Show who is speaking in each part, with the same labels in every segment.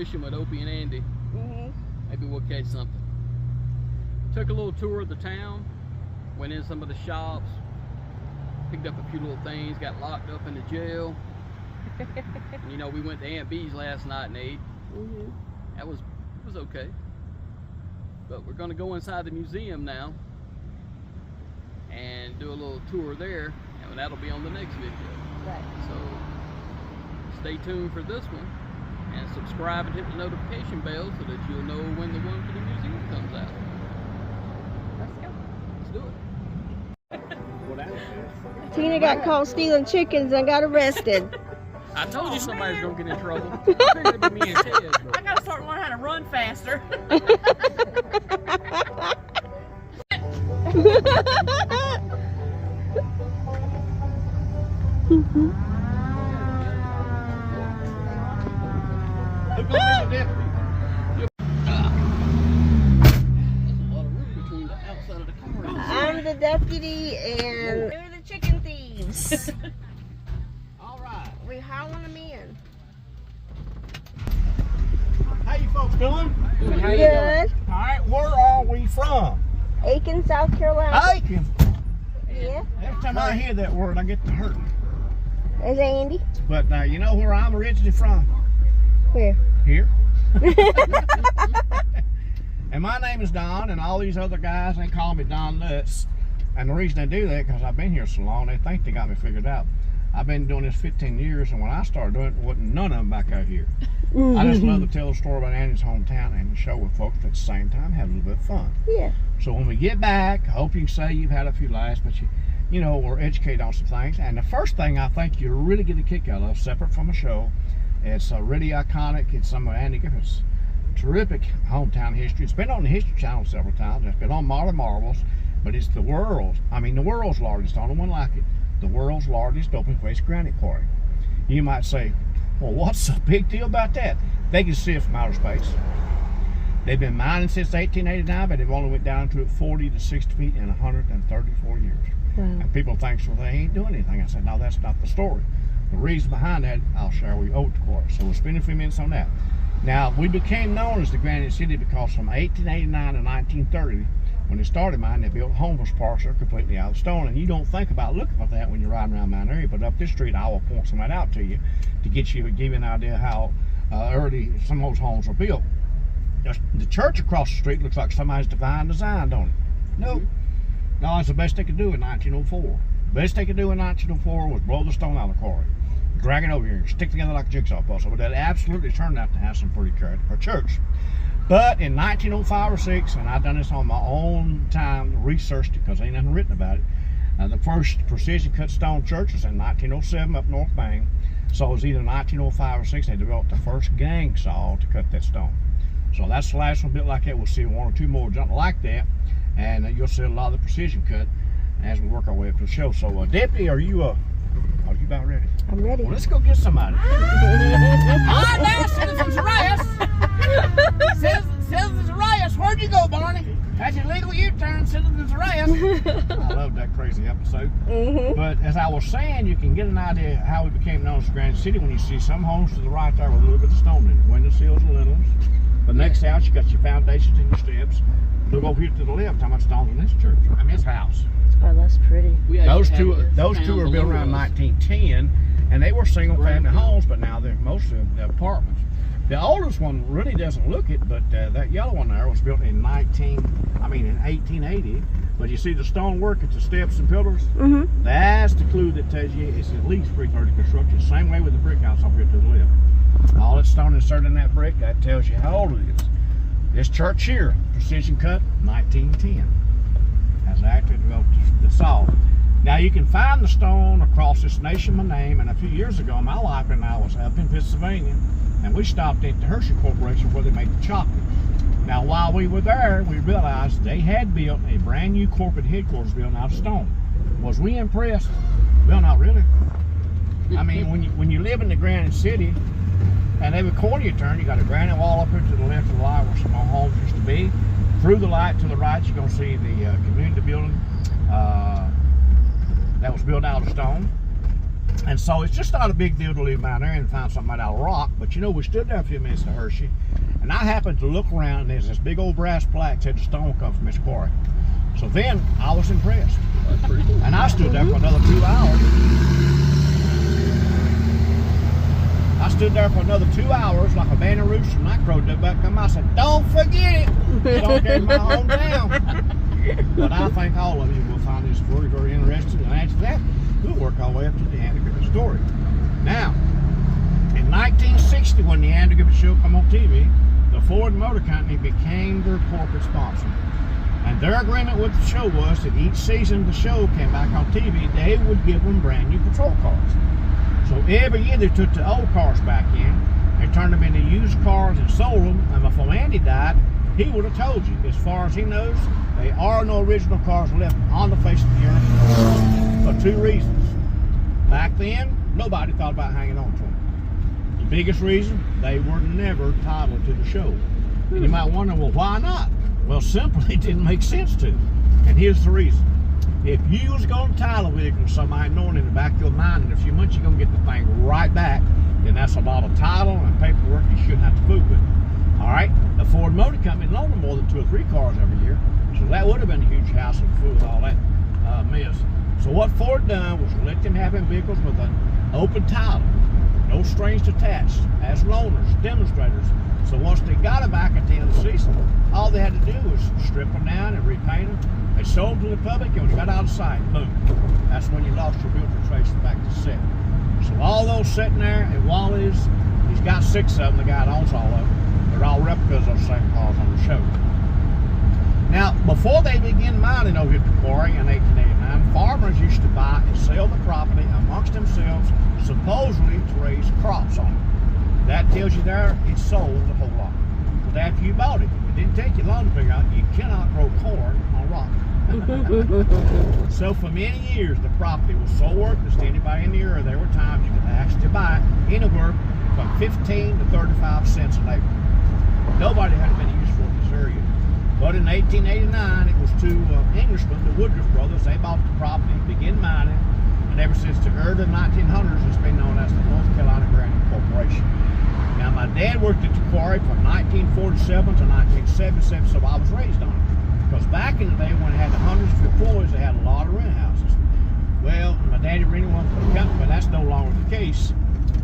Speaker 1: fishing with Opie and Andy. Maybe we'll catch something. Took a little tour of the town, went in some of the shops, picked up a few little things, got locked up in the jail. And, you know, we went to Aunt B's last night and ate. It was okay. But we're gonna go inside the museum now and do a little tour there, and that'll be on the next video.
Speaker 2: Right.
Speaker 1: So stay tuned for this one, and subscribe and hit the notification bell so that you'll know when the one for the museum comes out. Let's go. Let's do it.
Speaker 2: Tina got caught stealing chickens and got arrested.
Speaker 1: I told you somebody's gonna get in trouble. I figured it'd be me and Ted, but...
Speaker 3: I gotta start learning how to run faster.
Speaker 2: I'm the deputy and we're the chicken thieves.
Speaker 1: Alright.
Speaker 2: We hauling them in.
Speaker 4: How you folks doing?
Speaker 1: How you
Speaker 2: Good.
Speaker 4: Alright, where are we from?
Speaker 2: Aiken, South Carolina.
Speaker 4: Aiken.
Speaker 2: Yeah.
Speaker 4: Every time I hear that word, I get to hurting.
Speaker 2: There's Andy.
Speaker 4: But you know where I'm originally from?
Speaker 2: Where?
Speaker 4: Here. And my name is Don, and all these other guys, they call me Don Lutz. And the reason they do that, because I've been here so long, they think they got me figured out. I've been doing this 15 years, and when I started doing it, wasn't none of them back out here. I just love to tell the story about Andy's hometown and show with folks at the same time, have a little bit of fun.
Speaker 2: Yeah.
Speaker 4: So when we get back, I hope you can say you've had a few laughs, but you know, we're educated on some things. And the first thing I think you really get a kick out of, separate from a show, it's really iconic. It's some of Andy Griffith's terrific hometown history. It's been on the History Channel several times. It's been on Modern Marvels, but it's the world's largest, the only one like it, the world's largest open-faced granite quarry. You might say, well, what's the big deal about that? They can see it from outer space. They've been mining since 1889, but they've only went down to 40 to 60 feet in 134 years.
Speaker 2: Wow.
Speaker 4: And people think, well, they ain't doing anything. I said, no, that's not the story. The reason behind that, I'll share with you over the course. So we'll spend a few minutes on that. Now, we became known as the Granite City because from 1889 to 1930, when they started mining, they built homeless parks that are completely out of stone. And you don't think about looking at that when you're riding around Mount Airy, but up this street, I will point some of that out to you to give you an idea how early some of those homes were built. The church across the street looks like somebody's divine design, don't it? Nope. No, it's the best they could do in 1904. The best they could do in 1904 was blow the stone out of the quarry, drag it over here, and stick together like a jigsaw puzzle. But that absolutely turned out to have some pretty character for a church. But in 1905 or 6, and I've done this on my own time, researched it because ain't nothing written about it. The first precision cut stone church was in 1907 up North Main. So it was either 1905 or 6 they developed the first gang saw to cut that stone. So that's the last one built like that. We'll see one or two more like that, and you'll see a lot of the precision cut as we work our way up to the show. So, Deputy, are you about ready?
Speaker 2: I'm ready.
Speaker 4: Well, let's go get somebody.
Speaker 3: Alright now, Citizens Arrest! Citizens Arrest, where'd you go, Barney? That's your legal U-turn, Citizens Arrest.
Speaker 4: I love that crazy episode. But as I was saying, you can get an idea how we became known as Granite City when you see some homes to the right there with a little bit of stone in it. Window sills and lintels. The next house, you got your foundations and your steps. Look over here to the left, how much stone in this church. I mean, this house.
Speaker 2: Oh, that's pretty.
Speaker 4: Those two were built around 1910, and they were single-family homes, but now they're mostly apartments. The oldest one really doesn't look it, but that yellow one there was built in 1880. But you see the stonework at the steps and pillars? That's the clue that tells you it's at least 330 construction. Same way with the brick house over here to the left. All that stone inserted in that brick, that tells you how old it is. This church here, precision cut, 1910. Has actually developed the saw. Now you can find the stone across this nation by name, and a few years ago my wife and I was up in Pennsylvania, and we stopped at the Hershey Corporation where they make the chocolate. Now while we were there, we realized they had built a brand new corporate headquarters building out of stone. Was we impressed? Well, not really. I mean, when you live in the Granite City, and every corner you turn, you got a granite wall up here to the left of the light where some more homes used to be. Through the light to the right, you're going to see the community building that was built out of stone. And so it's just not a big deal to leave down there and find something out of rock. But you know, we stood there a few minutes to Hershey, and I happened to look around, and there's this big old brass plaque that said the stone comes from this quarry. So then I was impressed.
Speaker 1: That's pretty cool.
Speaker 4: And I stood there for another 2 hours. I stood there for another 2 hours like a banner rooster, and that crow did back come. I said, don't forget it. Don't get my hometown. But I think all of you will find this story very interesting. And after that, we'll work our way up to the Andy Griffith story. Now, in 1960, when the Andy Griffith show came on TV, the Ford Motor Company became their corporate sponsor. And their agreement with the show was that each season the show came back on TV, they would give them brand new patrol cars. So every year they took the old cars back in, they turned them into used cars and sold them. And before Andy died, he would have told you, as far as he knows, there are no original cars left on the face of the earth for two reasons. Back then, nobody thought about hanging on to them. The biggest reason, they were never titled to the show. And you might wonder, well, why not? Well, simply it didn't make sense to. And here's the reason. If you was going to title a vehicle to somebody knowing in the back of your mind in a few months you're going to get the thing right back, then that's a lot of title and paperwork you shouldn't have to fool with. All right, the Ford Motor Company loaned them more than 2 or 3 cars every year, so that would have been a huge hassle to fool with all that mess. So what Ford done was let them have vehicles with an open title, no strings attached, as loaners, demonstrators. So once they got it back at the end of the season, all they had to do was strip them down and repaint them. They sold to the public, and when you got out of sight, boom. That's when you lost your realtor trace back to set. So all those sitting there at Wally's, he's got 6 of them, the guy that owns all of them. They're all replicas of the same cars on the show. Now, before they began mining over at the quarry in 1889, farmers used to buy and sell the property amongst themselves, supposedly to raise crops on it. That tells you there it sold a whole lot. But after you bought it, it didn't take you long to figure out you cannot grow corn on rock. So for many years, the property was so worthless to anybody in the area. There were times you could actually buy it anywhere from 15 to 35 cents an acre. Nobody had many use for it in this area. But in 1889, it was 2 Englishmen, the Woodruff brothers. They bought the property, began mining, and ever since the early 1900s, it's been known as the North Carolina Granite Corporation. Now, my dad worked at the quarry from 1947 to 1977, so I was raised on it. Because back in the day, when it had hundreds of employees, they had a lot of rent houses. Well, my daddy rented one for the company, but that's no longer the case.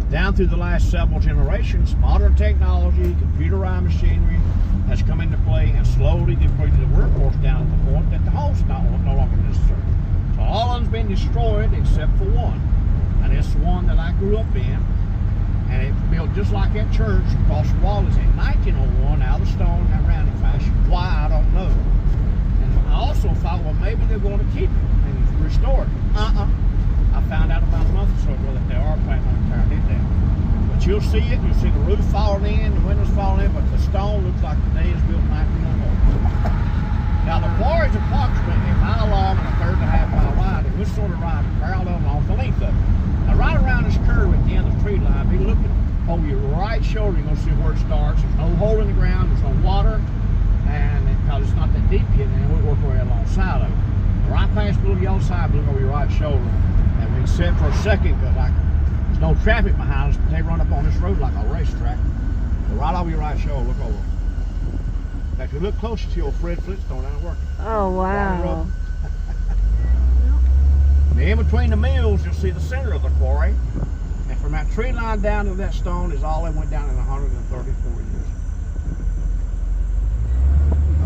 Speaker 4: Down through the last several generations, modern technology, computerized machinery has come into play and slowly depleted the workforce down to the point that the home's no longer necessary. So all of them's been destroyed except for one. And it's the one that I grew up in. And it was built just like that church across the Wally's in 1901 out of stone in that rounding fashion. Why, I don't know. And I also thought, well, maybe they're going to keep it and restore it. I found out about a month or so ago that they are planning on tearing it down. But you'll see it, you'll see the roof falling in, the windows falling in, but the stone looks like the day is built 1901. Now the quarry is approximately a mile long and a 3.5 mile wide, and we're sort of right parallel along the length of it. Now right around this curve at the end of the tree line, if you look over your right shoulder, you're going to see where it starts. There's no hole in the ground, there's no water, and because it's not that deep yet, and we work right alongside of it. Right past the little yellow sign, look over your right shoulder. And we sit for a second because there's no traffic behind us, but they run up on this road like a racetrack. So right over your right shoulder, look over. Now, if you look closer to your Fred Flintstone, that ain't working.
Speaker 2: Oh, wow.
Speaker 4: Now, in between the mills, you'll see the center of the quarry. And from that tree line down to that stone is all they went down in 134 years.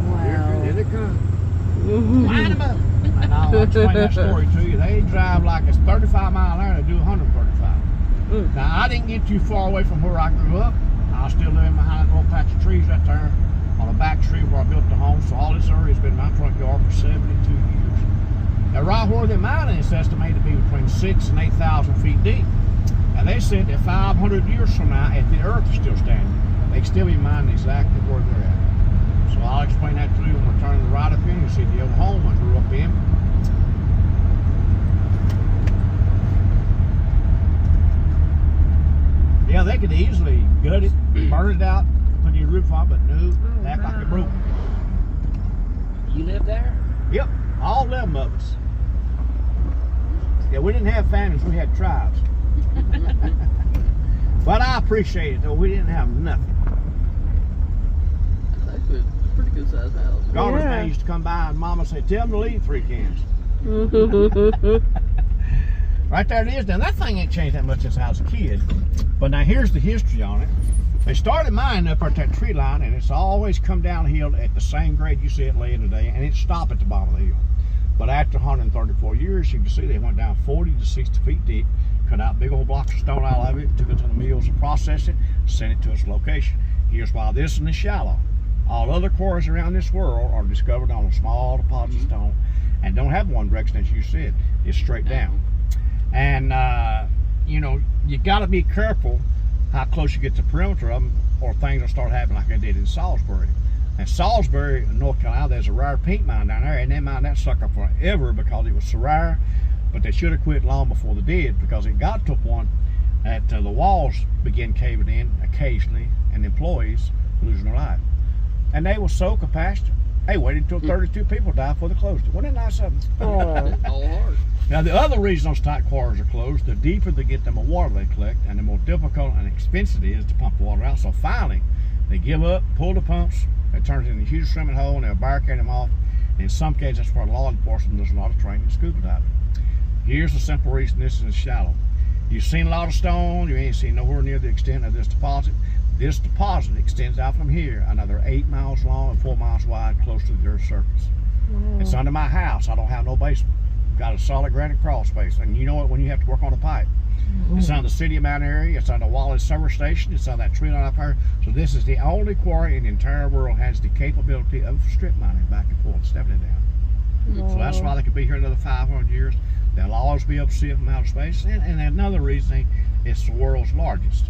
Speaker 2: Wow.
Speaker 4: Here they come. Line them up. And I'll explain that story to you. They drive like it's 35 miles an hour and they do 135. Now, I didn't get too far away from where I grew up. I was still living behind that little patch of trees right there on the back street where I built the home. So all this area has been my front yard for 72 years. Now, right where they're mining, it's estimated to be between 6,000 and 8,000 feet deep. And they said that 500 years from now, if the earth is still standing, they can still be mining exactly where they're at. So I'll explain that to you when we're turning the right up in. You'll see the old home I grew up in. Yeah, they could easily gut it, burn it out, put a new roof on, but no, act like it broke.
Speaker 3: You live there?
Speaker 4: Yep, all 11 of us. Yeah, we didn't have families, we had tribes. But I appreciate it, though. We didn't have nothing.
Speaker 1: That's actually a pretty good sized house.
Speaker 4: Garbage
Speaker 2: Yeah.
Speaker 4: man used to come by and Mama said, tell them to leave 3 cans. Right there it is. Now, that thing ain't changed that much since I was a kid. But now, here's the history on it. They started mining up at that tree line, and it's always come downhill at the same grade you see it laying today, and it stopped at the bottom of the hill. But after 134 years, you can see they went down 40 to 60 feet deep, cut out big old blocks of stone out of it, took it to the mills and processed it, sent it to its location. Here's why this one is shallow. All other quarries around this world are discovered on a small deposit of stone and don't have one direction, as you said. It's straight down. And, you know, you got to be careful how close you get to the perimeter of them, or things will start happening like they did in Salisbury. In Salisbury, North Carolina, there's a rare pink mine down there, and they mined that sucker forever because it was so rare. But they should have quit long before they did, because it got to a point that the walls began caving in occasionally, and employees losing their life. And they were so compassionate. They waited until 32 people died before they closed it. Wasn't that nice of them?
Speaker 1: All hard.
Speaker 4: Now, the other reason those tight quarries are closed, the deeper they get the more water they collect, and the more difficult and expensive it is to pump the water out. So finally, they give up, pull the pumps, it turns into a huge swimming hole, and they'll barricade them off. And in some cases, that's where law enforcement does a lot of training in scuba diving. Here's the simple reason this is shallow. You've seen a lot of stone, you ain't seen nowhere near the extent of this deposit. This deposit extends out from here another 8 miles long and 4 miles wide, close to the Earth's surface. It's under my house. I don't have no basement. Got a solid granite crawl space. And you know what, when you have to work on a pipe, it's on the city of Mount Airy, it's on the Wally summer station, it's on that tree line up here. So this is the only quarry in the entire world has the capability of strip mining back and forth, stepping it down. So that's why they could be here another 500 years. They'll always be able to see it from outer space. And another reason, it's the world's largest.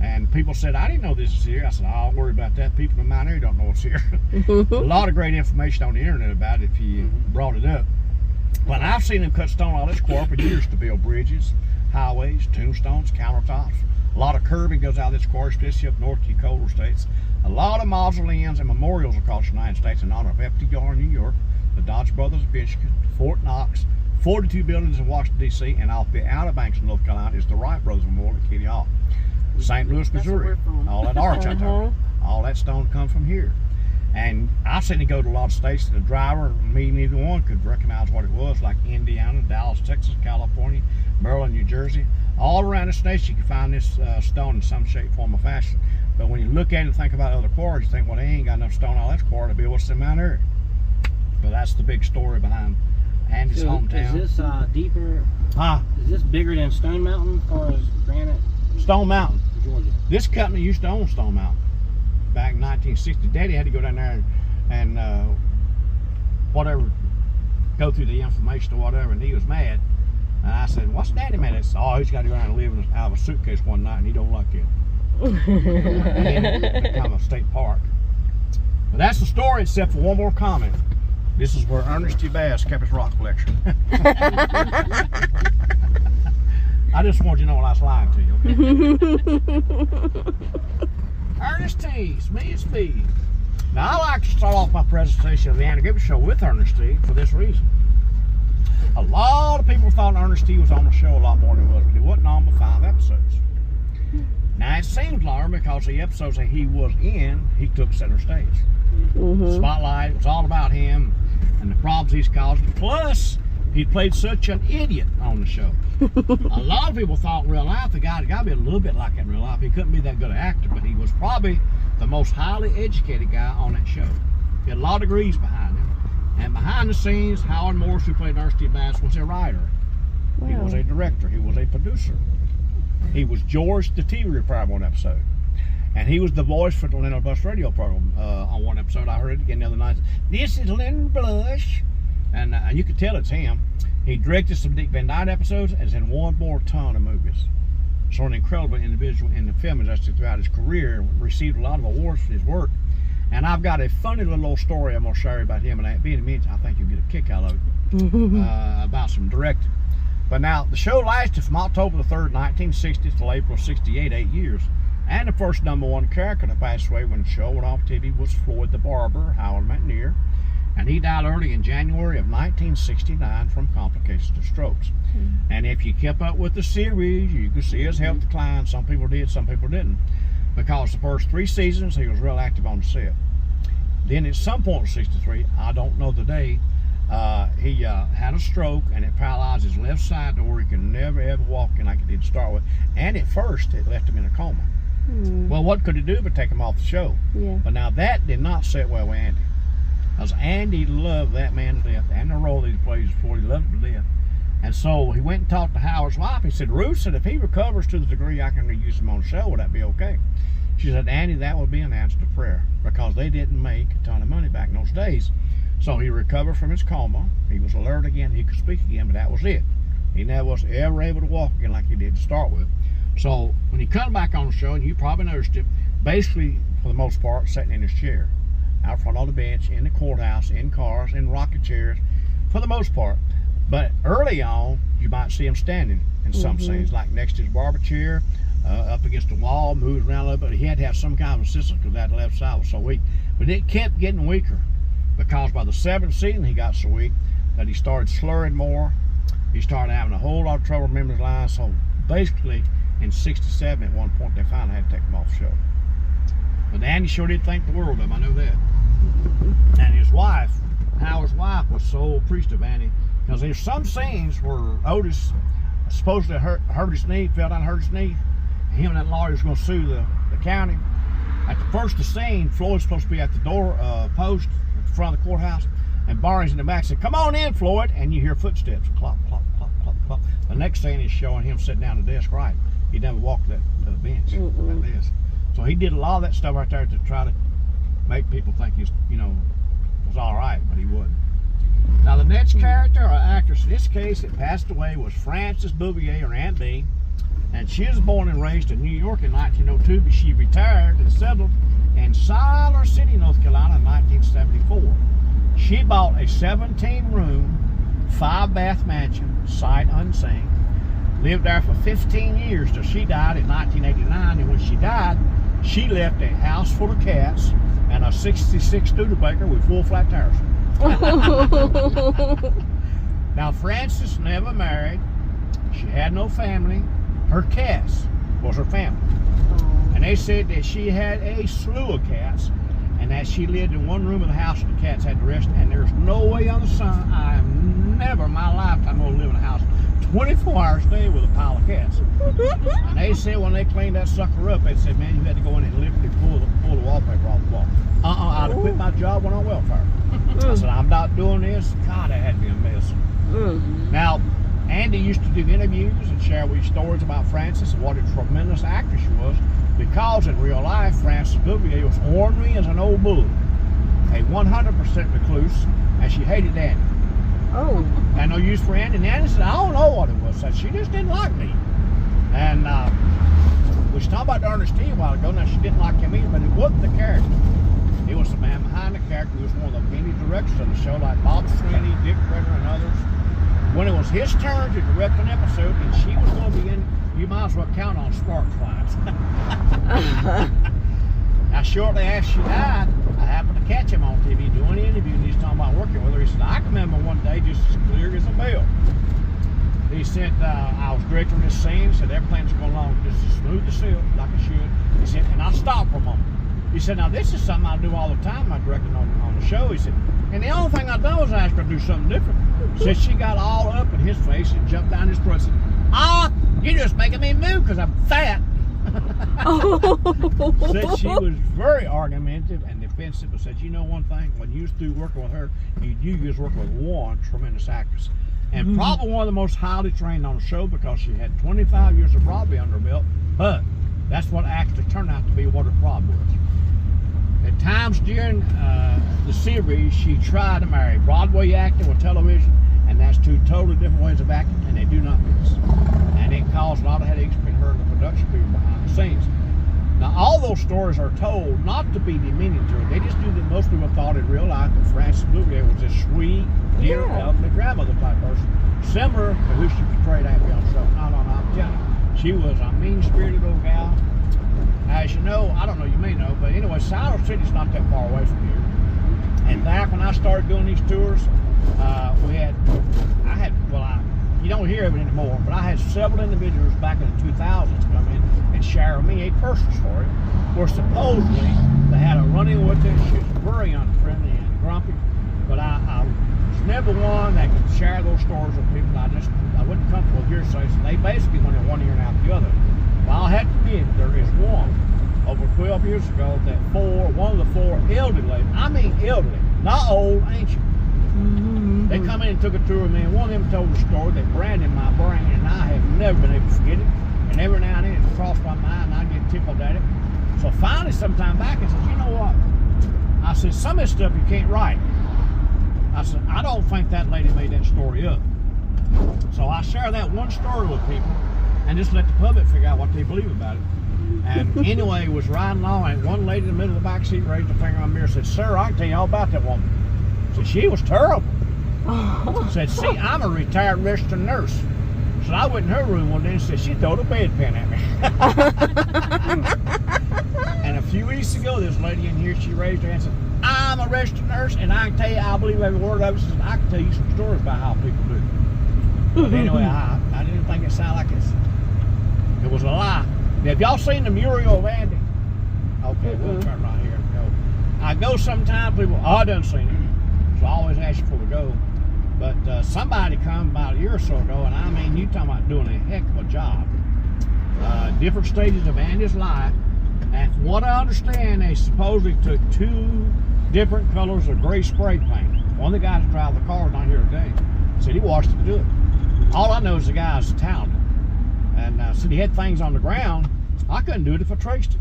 Speaker 4: And people said, I didn't know this was here. I said, I don't worry about that. People in Mount Airy don't know it's here. A lot of great information on the internet about it if you brought it up. But I've seen them cut stone out of this quarry for years to build bridges, highways, tombstones, countertops. A lot of curbing goes out of this quarry, especially up north to the colder states. A lot of mausoleums and memorials across the United States in honor of FDR in New York, the Dodge Brothers of Michigan, Fort Knox, 42 buildings in Washington, D.C., and off the Outer Banks of North Carolina is the Wright Brothers Memorial at Kitty Hawk. St. Louis, Missouri, all that arch out there, all that stone come from here. And I've seen it go to a lot of states that the driver, me, neither one could recognize what it was, like Indiana, Dallas, Texas, California, Maryland, New Jersey. All around the states you can find this stone in some shape, form, or fashion. But when you look at it and think about other quarries, you think, well, they ain't got enough stone out of that quarry to build what's in Mount Airy. But that's the big story behind Andy's hometown.
Speaker 3: Is this deeper? Is this bigger than Stone Mountain as far as granite?
Speaker 4: Stone Mountain.
Speaker 3: Georgia.
Speaker 4: This company used to own Stone Mountain back in 1960. Daddy had to go down there and whatever, go through the information or whatever, and he was mad. And I said, what's Daddy mad at? Oh, he's got to go around and live out of a suitcase one night, and he don't like it. And then it become a state park. But that's the story, except for one more comment. This is where Ernest T. Bass kept his rock collection. I just want you to know what I was lying to you. Ernest T. Smith Speed. Now, I like to start off my presentation of the Andy Griffith Show with Ernest T. for this reason. A lot of people thought Ernest T. was on the show a lot more than he was, but he wasn't on but 5 episodes. Now, it seems longer because the episodes that he was in, he took center stage. Spotlight, it was all about him and the problems he's caused. Plus, he played such an idiot on the show. A lot of people thought in real life the guy got to be a little bit like that in real life. He couldn't be that good an actor, but he was probably the most highly educated guy on that show. He had a lot of degrees behind him. And behind the scenes, Howard Morris, who played Ernest T. Bass, was a writer. He was a director. He was a producer. He was George, the TV reporter, on one episode. And he was the voice for the Leonard Blush radio program on one episode. I heard it again the other night. This is Leonard Blush. And you could tell it's him. He directed some Dick Van Dyke episodes and has in one more ton of movies. So an incredible individual in the film industry throughout his career, received a lot of awards for his work. And I've got a funny little story I'm going to share about him, and being a minute, I think you'll get a kick out of it, about some directing. But now, the show lasted from October the 3rd, 1960 till April 68, 8 years. And the first #1 character to pass away when the show went off TV was Floyd the Barber, Howard McNear. And And he died early in January of 1969 from complications of strokes. And if you kept up with the series, you could see his health decline. Some people did, some people didn't. Because the first 3 seasons, he was real active on the set. Then at some point in 63, I don't know the day, he had a stroke and it paralyzed his left side to where he could never ever walk in like he did to start with. And at first, it left him in a coma. Well, what could it do but take him off the show?
Speaker 2: Yeah.
Speaker 4: But now that did not sit well with Andy. Because Andy loved that man to death and the role that he plays before, he loved him to death. And so he went and talked to Howard's wife. He said, Ruth said, if he recovers to the degree I can use him on the show, would that be okay? She said, Andy, that would be an answer to prayer, because they didn't make a ton of money back in those days. So he recovered from his coma. He was alert again. He could speak again, but that was it. He never was ever able to walk again like he did to start with. So when he come back on the show, and you probably noticed it, basically, for the most part, sitting in his chair, out front on the bench, in the courthouse, in cars, in rocket chairs, for the most part. But early on, you might see him standing in some scenes, like next to his barber chair, up against the wall, moves around a little bit. He had to have some kind of assistance because that left side was so weak. But it kept getting weaker, because by the 7th season, he got so weak that he started slurring more. He started having a whole lot of trouble remembering his lines. So basically, in 67, at one point, they finally had to take him off the show. But Andy sure did think the world of him, I know that. And his wife, Howard's wife, was so appreciative of Andy, because there's some scenes where Otis supposedly hurt his knee, fell down and hurt his knee. Him and that lawyer was going to sue the county. At the first of the scene, Floyd's supposed to be at the door post at the front of the courthouse, and Barney's in the back said, come on in, Floyd, and you hear footsteps, clop, clop, clop, clop, clop. The next scene is showing him sitting down at the desk right. He never walked that bench, that desk. So he did a lot of that stuff right there to try to make people think he's, was all right, but he wouldn't. Now the next character or actress in this case that passed away was Frances Bouvier, or Aunt Bee, and she was born and raised in New York in 1902, but she retired and settled in Siler City, North Carolina in 1974. She bought a 17-room, 5-bath mansion, sight unseen, lived there for 15 years till she died in 1989, and when she died, she left a house full of cats and a 66 Studebaker with full flat tires. Now, Frances never married. She had no family. Her cats was her family. And they said that she had a slew of cats, and that she lived in one room of the house and the cats had the rest. And there's no way on the sun I am never in my lifetime going to live in a house 24 hours a day with a pile of cats. And they said when they cleaned that sucker up, they said, man, you had to go in and literally pull the wallpaper off the wall. I'd have quit my job when on welfare. I said, I'm not doing this. God, that had to be a mess. Now, Andy used to do interviews and share with you stories about Frances and what a tremendous actress she was, because in real life, Frances Bouvier was ornery as an old bull, a 100% recluse, and she hated Andy. Had no use for Andy. And Andy said, I don't know what it was. Said she just didn't like me. And we was talking about Ernest T a while ago. Now, she didn't like him either, but it wasn't the character. It was the man behind the character. He was one of the many directors of the show, like Bob Sweeney, Dick Ritter, and others. When it was his turn to direct an episode, and she was going to be in, you might as well count on spark flies. Now, shortly after she died, I happened to catch him on TV doing an interview, and he's talking about working with her. He said, I can remember one day just as clear as a bell. He said, I was directing this scene. He said, everything's going along just as smooth as silk, like it should. He said, and I stopped for a moment. He said, now this is something I do all the time. I directed on the show. He said, and the only thing I done was ask her to do something different. Said she got all up in his face and jumped down his throat and said, you're just making me move because I'm fat. Said she was very argumentative and defensive, but said, you know one thing, when you was through working with her, you was working with one tremendous actress. And probably one of the most highly trained on the show, because she had 25 years of Broadway under her belt, but that's what actually turned out to be what her problem was. At times during the series, she tried to marry Broadway acting with television, and that's two totally different ways of acting, and they do not mix. And it caused a lot of headaches between her and the production people behind the scenes. Now, all those stories are told not to be demeaning to her. They just do that most people thought in real life that Frances Bouvier was this sweet, dear, elderly grandmother type person, similar to who she portrayed Abby on the show. No, I'm telling you, she was a mean-spirited old gal. As you know, I don't know, you may know, but anyway, Siler City's not that far away from here. And back when I started doing these tours, you don't hear of it anymore, but I had several individuals back in the 2000s come in and share with me a personal story where supposedly they had a run-in with it. She was very unfriendly and grumpy, but I was never one that could share those stories with people. I wasn't comfortable with hearsay, so they basically went in one ear and out the other. Well, I'll have to admit, there is one over 12 years ago that one of the four elderly ladies, I mean elderly, not old, ancient. They come in and took a tour with me, and one of them told the story that branded my brain, and I have never been able to forget it. And every now and then it crossed my mind, and I get tickled at it. So finally, sometime back, I said, you know what? I said, some of this stuff you can't write. I said, I don't think that lady made that story up. So I share that one story with people, and just let the public figure out what they believe about it. And anyway, was riding along, and one lady in the middle of the back seat raised her finger on me and said, sir, I can tell you all about that woman. Said she was terrible. Said, see, I'm a retired registered nurse. So I went in her room one day and said, she threw a bedpan at me. And a few weeks ago, this lady in here, she raised her hand and said, I'm a registered nurse, and I can tell you, I believe every word of it. She said, I can tell you some stories about how people do. But anyway, I didn't think it sounded like it was a lie. Now, have y'all seen the mural of Andy? Okay, we'll turn right here and go. I go sometimes, people, I done seen it. So I always ask you before we go. But somebody come about a year or so ago, and I mean, you talking about doing a heck of a job. Different stages of Andy's life. And from what I understand, they supposedly took 2 different colors of gray spray paint. One of the guys that drive the car is not here today. Said he washed it to do it. All I know is the guy's talented. And said he had things on the ground. I couldn't do it if I traced it.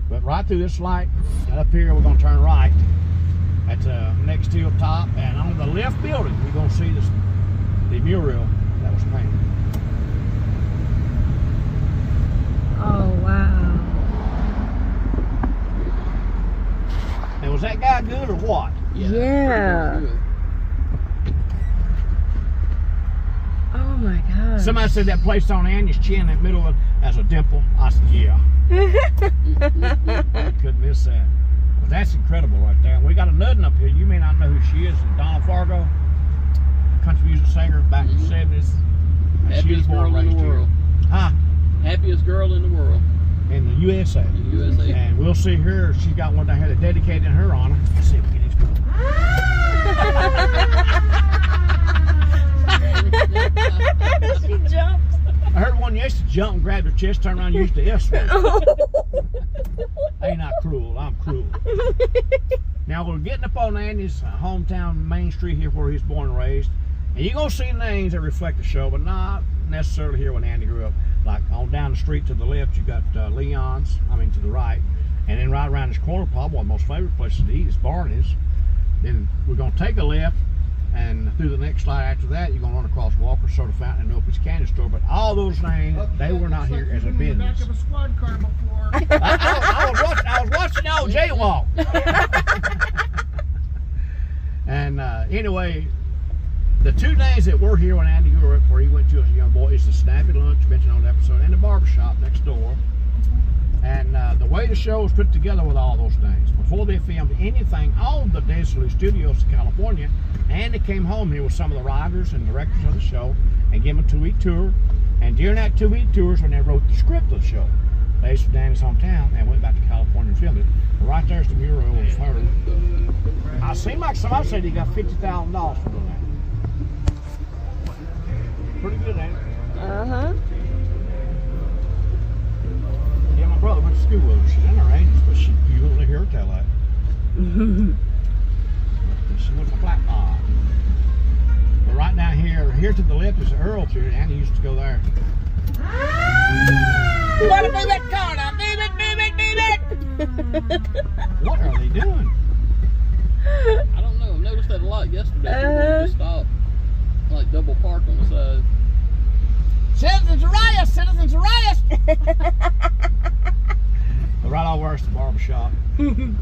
Speaker 4: But right through this light, and up here, we're going to turn right. At the next hilltop, and on the left building, you're going to see the mural that was painted.
Speaker 2: Oh, wow.
Speaker 4: And was that guy good or what?
Speaker 2: Yeah. Oh my God.
Speaker 4: Somebody said that place on Andy's chin, that middle as a dimple. I said, yeah. You couldn't miss that. But that's incredible right there. And we got another one up here. You may not know who she is. Donna Fargo, country music singer back in the 70s.
Speaker 1: Happiest girl in the world.
Speaker 4: Huh?
Speaker 1: Happiest girl in the world.
Speaker 4: In the USA.
Speaker 1: In the USA.
Speaker 4: And we'll see her. She's got one down here that dedicated in her honor. Let's see if we get this girl.
Speaker 2: She jumped.
Speaker 4: I heard one yesterday jump and grabbed her chest, turned around and used the S word. Ain't I cruel? I'm cruel. Now we're getting up on Andy's hometown main street here where he's born and raised. And you're going to see names that reflect the show, but not necessarily here when Andy grew up. Like on down the street to the left, you got Leon's, to the right. And then right around this corner, probably one of my most favorite places to eat is Barney's. Then we're going to take a left, and through the next slide after that, you're going to run across Walker's Soda Fountain and Opie's Candy Store. But all those names, they were not here as a business.
Speaker 3: Back of a squad car before.
Speaker 4: I was watching old jaywalk. And anyway, the 2 days that were here when Andy grew up, where he went to as a young boy, is the Snappy Lunch mentioned on the episode, and the barbershop next door. And the way the show was put together with all those things, before they filmed anything on the Desolate Studios in California, Andy came home here with some of the writers and directors of the show and gave them a 2-week tour. And during that 2-week tour is when they wrote the script of the show. They used to Danny's hometown and went back to California and filmed it. But right there's the mural of her. I seem like somebody said he got $50,000 for doing that. Pretty good, ain't it?
Speaker 2: Uh-huh.
Speaker 4: Yeah, my brother went to school with her. She's in her 80s, but you won't hear her tell that. She went to Flat Bar. But right down here to the left is the Earl Theater. Andy used to go there.
Speaker 3: You want to move that car now? Move it.
Speaker 4: What are they doing?
Speaker 1: I don't know. I noticed that a lot yesterday. People just stopped, like double park on the side.
Speaker 3: Citizens arrest! Citizens arrest!
Speaker 4: Right over there's the barbershop. And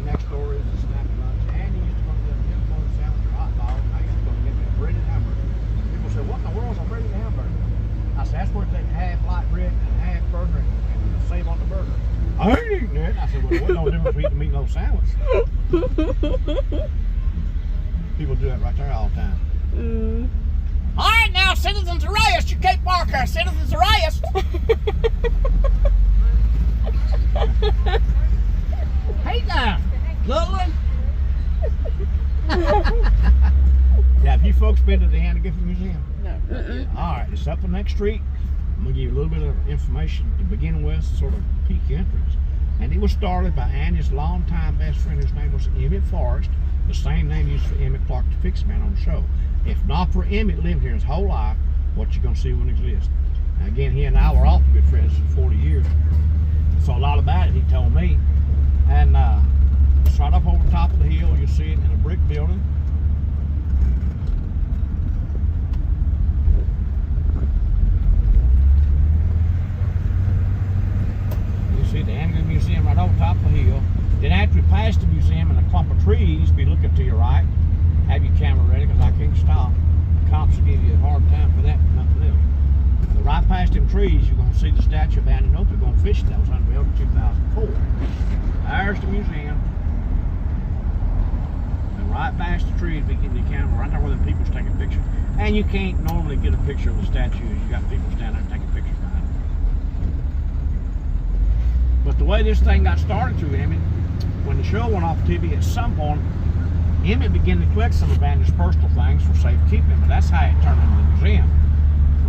Speaker 4: next door is the Snappy Lunch. Andy used to go to the Fillion sandwich or hot dog. I used to go get me a breaded hamburger. People say, what in the world is a breaded hamburger? I said, that's where they take half light bread and half burger and save on the burger. I ain't eating that. I said, well, what's no difference between eating a meatloaf sandwich? People do that right there all the time.
Speaker 2: Mm.
Speaker 3: All right, now, citizens arrest. You Cape Parker, citizens arrest. Hey now, little one.
Speaker 4: Now, have you folks been to the Andy Griffith Museum?
Speaker 1: No.
Speaker 4: All right, it's up the next street. I'm going to give you a little bit of information to begin with, sort of peak entrance. And it was started by Andy's longtime best friend, whose name was Emmett Forrest, the same name used for Emmett Clark, the Fix Man on the show. If not for Emmett living here his whole life, what you going to see wouldn't exist. Now, again, he and I were awfully good friends for 40 years. So a lot about it he told me. And it's right up over the top of the hill. You'll see it in a brick building. You see the Andy Museum right over the top of the hill. Then after you pass the museum and a clump of trees, be looking to your right. Have your camera ready because I can't stop. The cops will give you a hard time for that, nothing else. But right past them trees, you're going to see the statue of Andy Griffith going fishing that was unveiled in 2004. There's the museum. And right past the trees, be getting the camera right there where the people's taking pictures. And you can't normally get a picture of the statue. You got people standing there taking pictures behind it. But the way this thing got started through Emmett, when the show went off TV, at some point, Emmett began to collect some of Andy's personal things for safekeeping, but that's how it turned into the museum.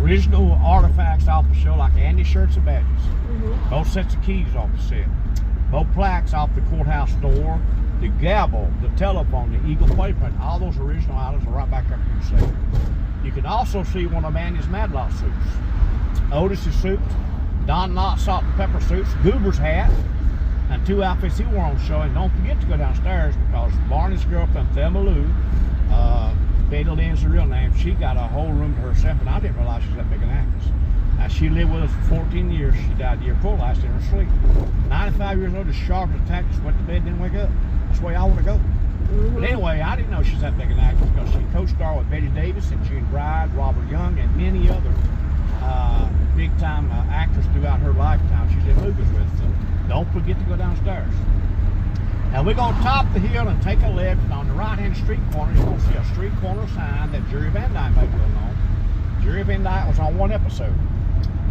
Speaker 4: Original artifacts off the show, like Andy's shirts and badges, both sets of keys off the set, both plaques off the courthouse door, the gavel, the telephone, the eagle playprint, all those original items are right back up in the set. You can also see one of Andy's Madlock suits, Otis's suit, Don Knotts salt and pepper suits, Goober's hat, and 2 outfits he wore on the show. And don't forget to go downstairs because Barney's girlfriend, Thelma Lou, Betty Lynn's the real name, she got a whole room to herself, and I didn't realize she was that big an actress. Now, she lived with us for 14 years. She died the year before last in her sleep. 95 years old, as sharp as a tack, just went to bed, didn't wake up. That's the way I want to go. But anyway, I didn't know she was that big an actress because she co-starred with Betty Davis and June Bride, Robert Young, and many other big-time actors throughout her lifetime. She's in movies with, so don't forget to go downstairs. Now we're going to top the hill and take a left, and on the right-hand street corner, you're going to see a street corner sign that Jerry Van Dyke may well know. Jerry Van Dyke was on one episode.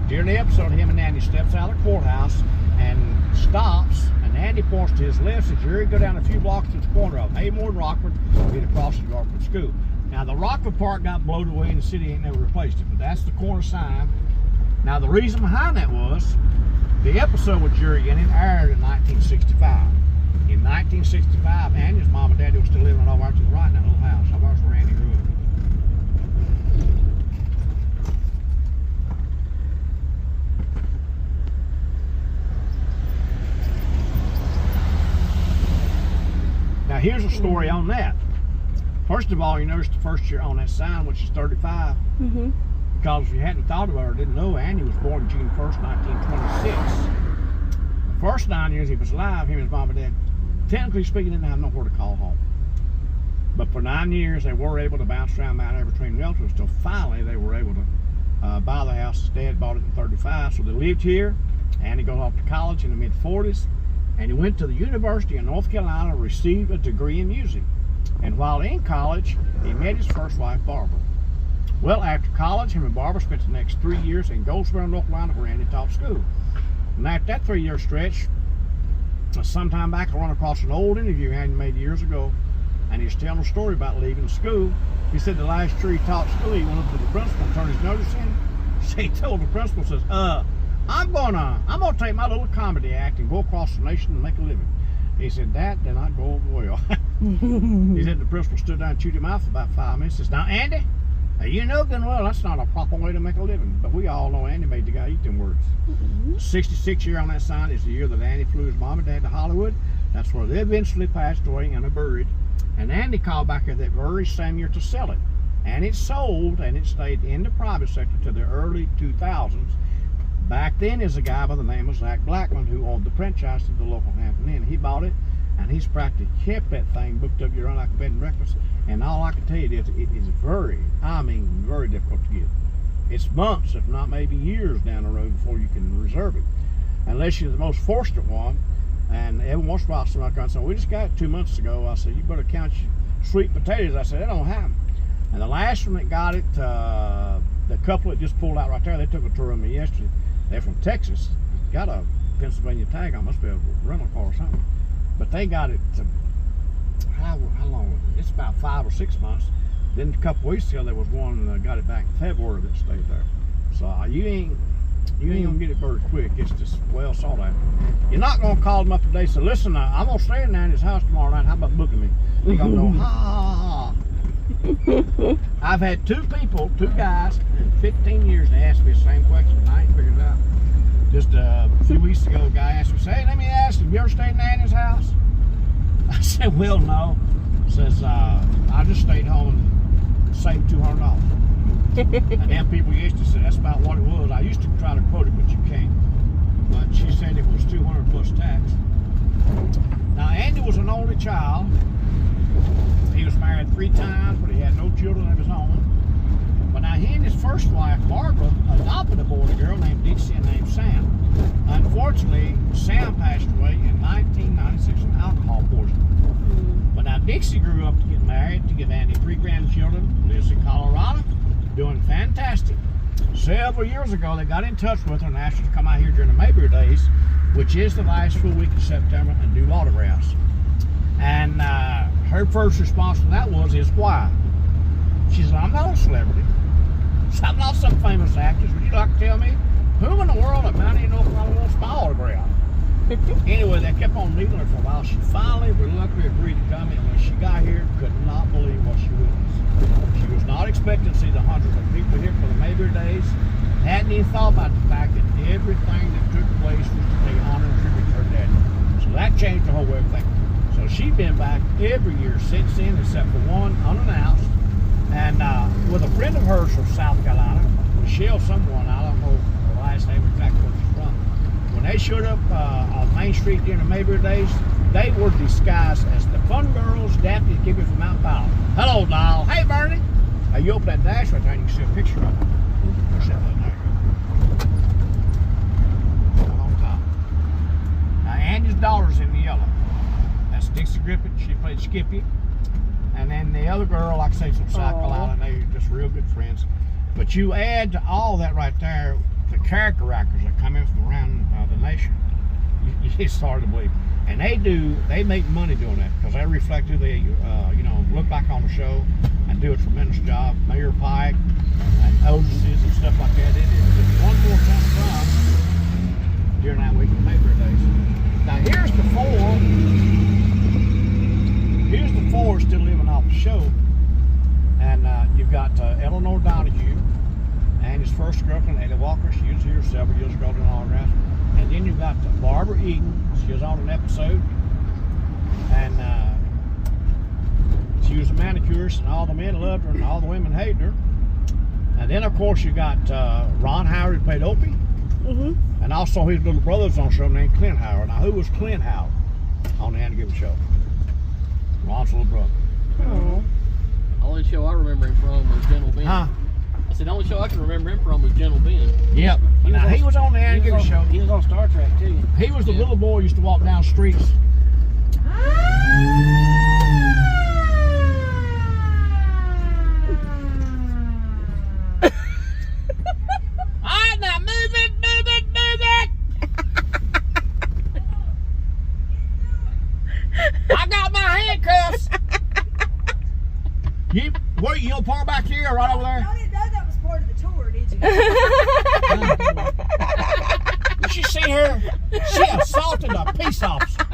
Speaker 4: During the episode, him and Andy steps out of the courthouse and stops, and Andy points to his left, and Jerry go down a few blocks to the corner of Haymore and Rockford, get across the Rockford School. Now the Rockford part got blown away and the city ain't never replaced it, but that's the corner sign. Now the reason behind that was, the episode with Jerry in it aired in 1965. In 1965, Andy's mom and daddy were still living over to the right in that little house. That was where Andy grew up. Now here's a story on that. First of all, you notice the first year on that sign, which is 35. Because if you hadn't thought about it or didn't know, Andy was born June 1st, 1926. The first 9 years he was alive, him and his mom and dad, technically speaking, didn't have nowhere to call home. But for 9 years, they were able to bounce around Mount Airy between relatives until finally they were able to buy the house. His dad bought it in 35, so they lived here. Andy goes off to college in the mid-40s, and he went to the University of North Carolina, received a degree in music. And while in college, he met his first wife, Barbara. Well, after college, him and Barbara spent the next 3 years in Goldsboro, North Carolina, where Andy taught school. And after that 3-year stretch, sometime back, I ran across an old interview Andy made years ago, and he was telling a story about leaving school. He said the last year he taught school, he went up to the principal and turned his notice in. So he told the principal, says, I'm gonna take my little comedy act and go across the nation and make a living. He said, that did not go over well. He said the principal stood down and chewed him out for about 5 minutes. He says, now Andy, you know good and well that's not a proper way to make a living. But we all know Andy made the guy eat them words. 66 year on that sign is the year that Andy flew his mom and dad to Hollywood. That's where they eventually passed away and are buried. And Andy called back here that very same year to sell it. And it sold, and it stayed in the private sector to the early 2000s. Back then is a guy by the name of Zach Blackman who owned the franchise to the local Hampton Inn. He bought it, and he's practically kept that thing booked up year round like a bed and breakfast. And all I can tell you is it is very, very difficult to get. It's months, if not maybe years down the road before you can reserve it. Unless you're the most fortunate one, And every once in a while, somebody comes and said, we just got it 2 months ago. I said, you better count your sweet potatoes. I said, that don't happen. And the last one that got it, the couple that just pulled out right there, they took a tour of me yesterday. They're from Texas. Got a Pennsylvania tag on. Must be a rental car or something. But they got it, how long was it? It's about 5 or 6 months. Then a couple weeks ago, there was one that got it back in February that stayed there. So you ain't gonna get it very quick. It's just well sought after. You're not gonna call them up today and say, listen, I'm gonna stay in Andy's house tomorrow night. How about booking me? They're gonna go, ha ha ha. I've had two guys in 15 years that asked me the same question, and I ain't figured it out. Just a few weeks ago, a guy asked me, hey, let me ask you, have you ever stayed in Andy's house? I said, well, no. Says, I just stayed home and saved $200. And then people used to say, that's about what it was. I used to try to quote it, but you can't. But she said it was 200 plus tax. Now, Andy was an only child. He was married 3 times, but he had no children of his own. But now he and his first wife, Barbara, adopted a boy and a girl named Dixie and named Sam. Unfortunately, Sam passed away in 1996 from alcohol poisoning. But now Dixie grew up to get married, to give Andy 3 grandchildren, lives in Colorado, doing fantastic. Several years ago, they got in touch with her and asked her to come out here during the Mayberry days, which is the last full week of September, and do autographs. And her first response to that was, why? She said, I'm not a celebrity. I'm not some famous actress. Would you like to tell me who in the world at Mount Oklahoma wants my autograph? Anyway, they kept on needling her for a while. She finally reluctantly agreed to come, and when she got here, could not believe what she witnessed. She was not expecting to see the hundreds of people here for the Mayberry days. Hadn't even thought about the fact that everything that took place was to pay honor and tribute to her daddy. So that changed the whole way of thinking. So she's been back every year since then, except for one unannounced. And with a friend of hers from South Carolina, Michelle someone, I don't know her last name exactly where she's from. When they showed up on Main Street during the Mayberry days, they were disguised as the Fun Girls Deputy Keeper from Mount Powell. Hello, doll. Hey, Barney. You open that dash right there and you can see a picture of it. Right on top. Now, Andy's daughter's in the yellow. That's Dixie Griffith. She played Skippy. And then the other girl, like I say, from South Carolina, they're just real good friends. But you add to all that right there, the character actors that come in from around the nation. It's hard to believe. And they make money doing that because they reflect who they, look back on the show and do a tremendous job. Mayor Pike and Otis's and stuff like that. It is one more ton of fun during that week of Mayberry days. Now here's the 4. Here's the 4 still living off the show. And you've got Eleanor Donahue and his first girlfriend, Eddie Walker. She was here several years ago doing autographs. And then you've got Barbara Eden. She was on an episode. And she was a manicurist, and all the men loved her, and all the women hated her. And then, of course, you got Ron Howard, who played Opie. And also his little brother was on a show named Clint Howard. Now, who was Clint Howard on the Andy Griffith show? Ron's little brother.
Speaker 1: The only show I remember him from was Gentle Ben. I said the only show I can remember him from was Gentle Ben.
Speaker 4: Yep. He was on the Andy Griffith show.
Speaker 3: He was on Star Trek too.
Speaker 4: He was the little boy who used to walk down the streets.
Speaker 3: Alright, now move it. I got my handcuffs.
Speaker 4: You gonna park back here or right over there?
Speaker 2: I didn't know that was part of the tour, did you?
Speaker 4: Did you see her? She assaulted a peace officer.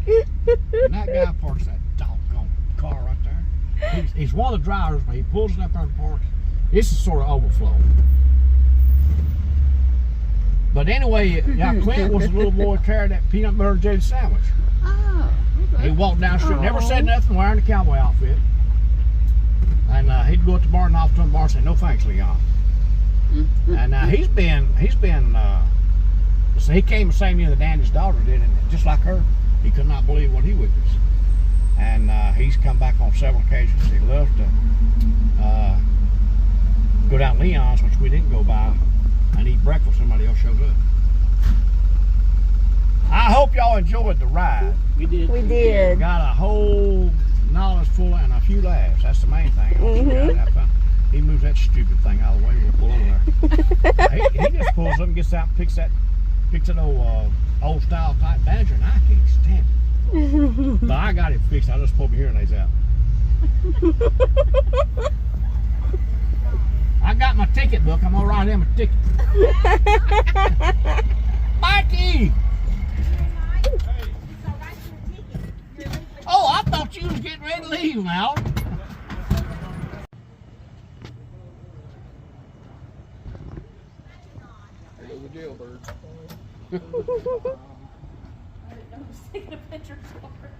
Speaker 4: And that guy parks that doggone car right there. He's one of the drivers, but he pulls it up there and parks. This is sort of overflow. But anyway, Clint was the little boy carrying that peanut butter and jelly sandwich. He walked down the street, never said nothing, wearing the cowboy outfit. And he'd go up to the bar and off to the bar and say, no thanks, Leon. And so he came the same year that Andy's daughter did, and just like her, he could not believe what he witnessed. And he's come back on several occasions. He loved to go down Leon's, which we didn't go by, and eat breakfast. Somebody else showed up. I hope y'all enjoyed the ride.
Speaker 3: We did.
Speaker 2: We did.
Speaker 4: Got a whole knowledge full and a few laughs. That's the main thing. He moves that stupid thing out of the way. We'll pull over there. he just pulls up and gets out and picks that old style type badger, and I can't stand it. But I got it fixed. I just pulled my hearing aids out. I got my ticket book. I'm gonna write him a ticket. Mikey! Oh, I thought you was getting ready to leave now.
Speaker 1: There goes the jailbird.
Speaker 5: I was taking a picture for it.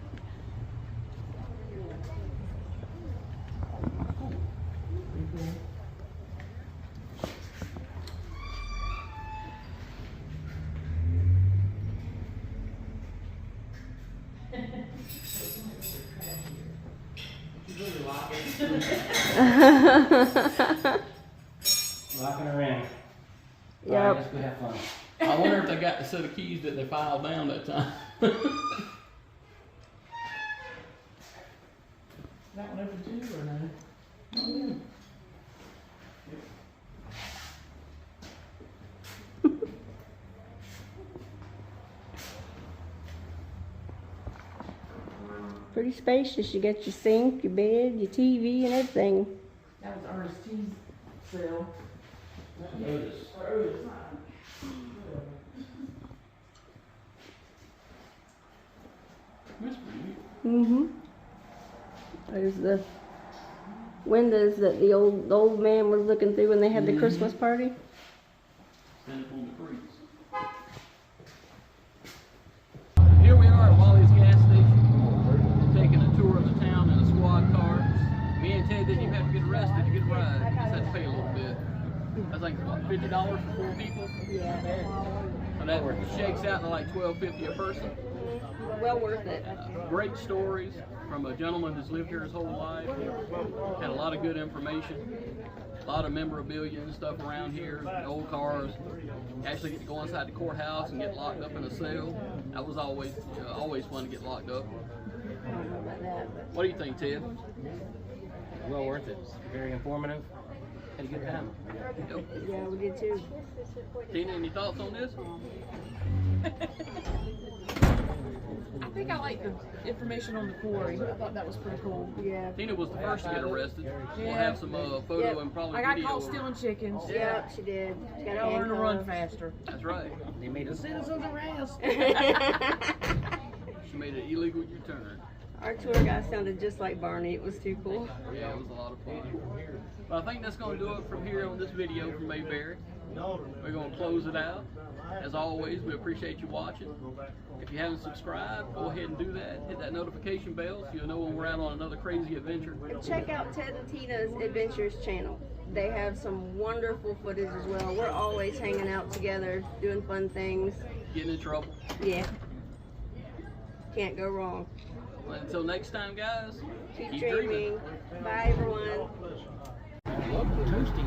Speaker 3: Locking her in.
Speaker 2: Yep.
Speaker 3: Alright, let's go have fun.
Speaker 1: I wonder if they got the set of keys that they filed down that time.
Speaker 3: That one open too, or no?
Speaker 2: Pretty spacious. You got your sink, your bed, your TV, and everything.
Speaker 5: That was Ernestine's cell.
Speaker 3: Otis.
Speaker 1: That's pretty neat.
Speaker 2: Mm-hmm. There's the windows that the old man was looking through when they had the Christmas party.
Speaker 1: Stand up on the creeks. Here we are at Wally's gas station. We're taking a tour of the town in a squad car. Me and Ted didn't even have to get arrested to get a ride. We just had to pay a little bit. I think it's what, $50 for 4 people?
Speaker 2: Yeah.
Speaker 1: So that shakes out to like $12.50 a person.
Speaker 2: Well worth it.
Speaker 1: Great stories from a gentleman who's lived here his whole life. Had a lot of good information. A lot of memorabilia and stuff around here, old cars. Actually get to go inside the courthouse and get locked up in a cell. That was always fun to get locked up.
Speaker 2: I don't know about that, but
Speaker 1: What do you think, Ted?
Speaker 3: Well worth it. Very informative. Had a good time.
Speaker 1: Yep.
Speaker 2: yeah, we did too.
Speaker 1: Tina, any thoughts on this?
Speaker 5: I think I like the information on the quarry. I thought that was pretty cool.
Speaker 2: Yeah.
Speaker 1: Tina was the first to get arrested. We'll
Speaker 5: Yeah.
Speaker 1: have some photo
Speaker 2: Yep.
Speaker 1: and probably
Speaker 5: I got
Speaker 1: video.
Speaker 5: caught stealing chickens.
Speaker 2: Yep, she did. She got
Speaker 5: Gotta learn to run
Speaker 2: handcuffed.
Speaker 5: faster.
Speaker 1: That's right.
Speaker 3: They made a citizen's arrest.
Speaker 1: She made an illegal U-turn.
Speaker 2: Our tour guide sounded just like Barney. It was too cool.
Speaker 1: Yeah, it was a lot of fun. But I think that's going to do it from here on this video from Mayberry. We're going to close it out. As always, we appreciate you watching. If you haven't subscribed, go ahead and do that. Hit that notification bell so you'll know when we're out on another crazy adventure.
Speaker 2: And check out Ted and Tina's Adventures channel. They have some wonderful footage as well. We're always hanging out together, doing fun things.
Speaker 1: Getting in trouble.
Speaker 2: Yeah. Can't go wrong.
Speaker 1: Well, until next time, guys,
Speaker 2: Keep dreaming. Bye, everyone.
Speaker 3: Toasty.